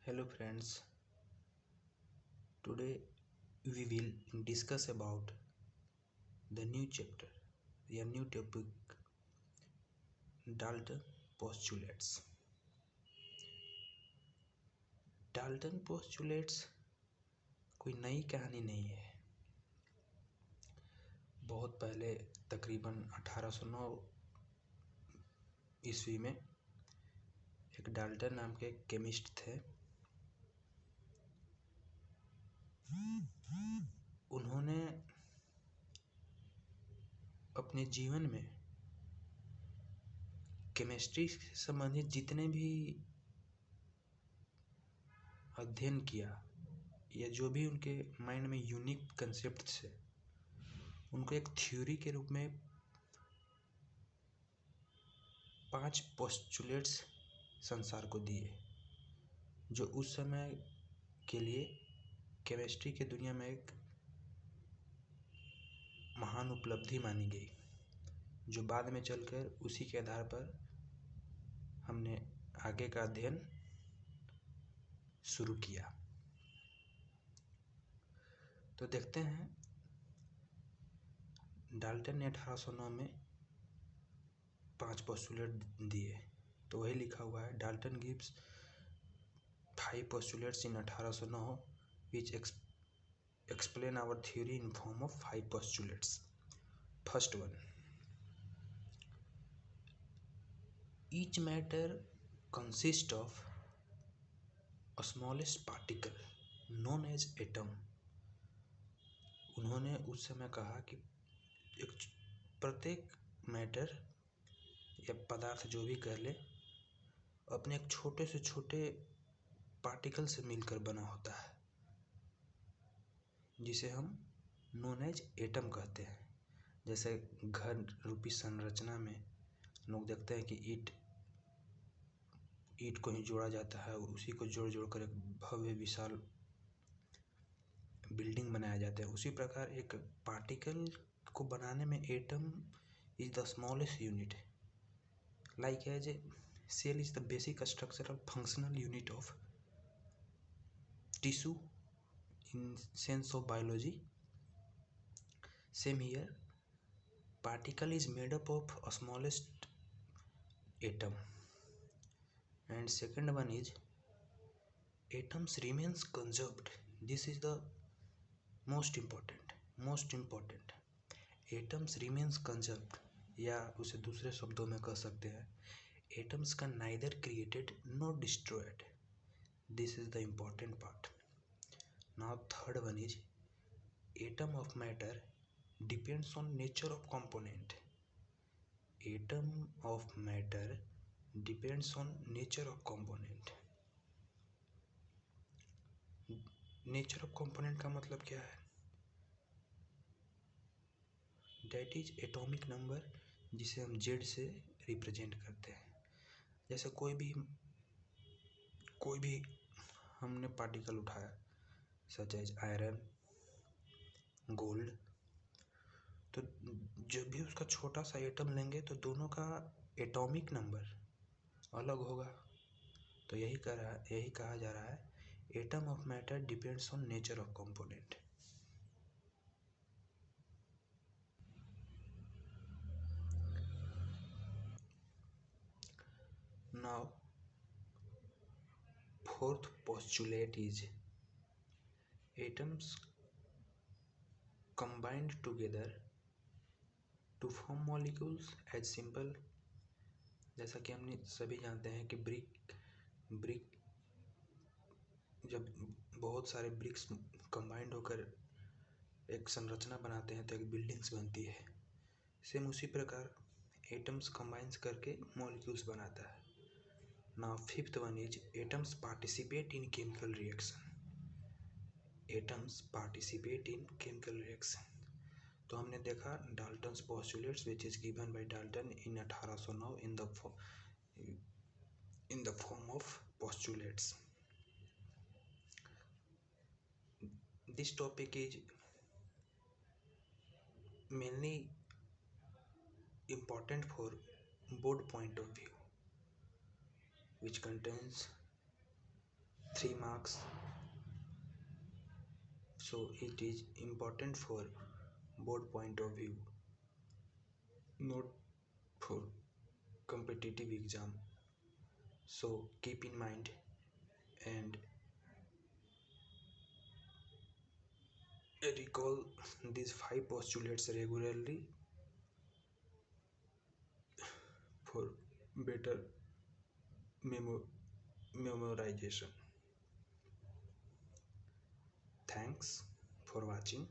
Hello friends, today we will discuss about the new chapter, a new topic, Dalton postulates. Dalton postulates कोई नई कहानी नहीं है। बहुत पहले तकरीबन 1809 ईस्वी में एक डाल्टन नाम के केमिस्ट थे। उन्होंने अपने जीवन में केमिस्ट्री से संबंधित जितने भी अध्ययन किया या जो भी उनके माइंड में यूनिक कंसेप्ट थे उनको एक थ्योरी के रूप में 5 पोस्टुलेट्स संसार को दिए, जो उस समय के लिए केमिस्ट्री की दुनिया में एक महान उपलब्धि मानी गई, जो बाद में चलकर उसी के आधार पर हमने आगे का अध्ययन शुरू किया। तो देखते हैं डाल्टन ने 1809 में 5 पोस्टुलेट दिए। तो वही लिखा हुआ है, Dalton gives 5 postulates in 1809 which explain our theory in form of 5 postulates. First one, each matter consists of a smallest particle known as atom. उन्होंने उस समय कहा कि प्रत्येक मैटर या पदार्थ जो भी कह ले अपने एक छोटे से छोटे पार्टिकल से मिलकर बना होता है, जिसे हम नोन एज एटम कहते हैं। जैसे घर रूपी संरचना में लोग देखते हैं कि ईंट को ही जोड़ा जाता है और उसी को जोड़ जोड़ कर एक भव्य विशाल बिल्डिंग बनाया जाता है। उसी प्रकार एक पार्टिकल को बनाने में atom is the smallest unit. Like as a cell is the basic structural functional unit of tissue in sense of biology. Same here, particle is made up of a smallest atom. And second one is atoms remains conserved. This is the most important. Atoms remains conserved, या उसे दूसरे शब्दों में कह सकते हैं atoms can neither created nor destroyed. This is the important part. Now third one is atom of matter depends on nature of component. Atom of matter depends on nature of component. Nature of component का मतलब क्या है? That is atomic number, जिसे हम Z से represent करते हैं। जैसे कोई भी हमने पार्टिकल उठाया सच एज आयरन, गोल्ड, तो जब भी उसका छोटा सा एटम लेंगे तो दोनों का एटॉमिक नंबर अलग होगा। तो यही कहा जा रहा है atom of matter depends on nature of component. Now fourth postulate is atoms combined together to form molecules as simple। जैसा कि हमने सभी जानते हैं कि ब्रिक जब बहुत सारे ब्रिक्स कंबाइंड होकर एक संरचना बनाते हैं तो एक बिल्डिंग्स बनती है। सेम उसी प्रकार एटम्स कंबाइंस करके मॉलिक्यूल्स बनाता है। Now fifth one is atoms participate in chemical reaction. Atoms participate in chemical reaction. तो हमने देखा Dalton's postulates which is given by Dalton in 1809 in the form of postulates. This topic is mainly important for board point of view, which contains 3 marks, so it is important for board point of view, not for competitive exam. So keep in mind and recall these 5 postulates regularly for better memorization. Thanks for watching.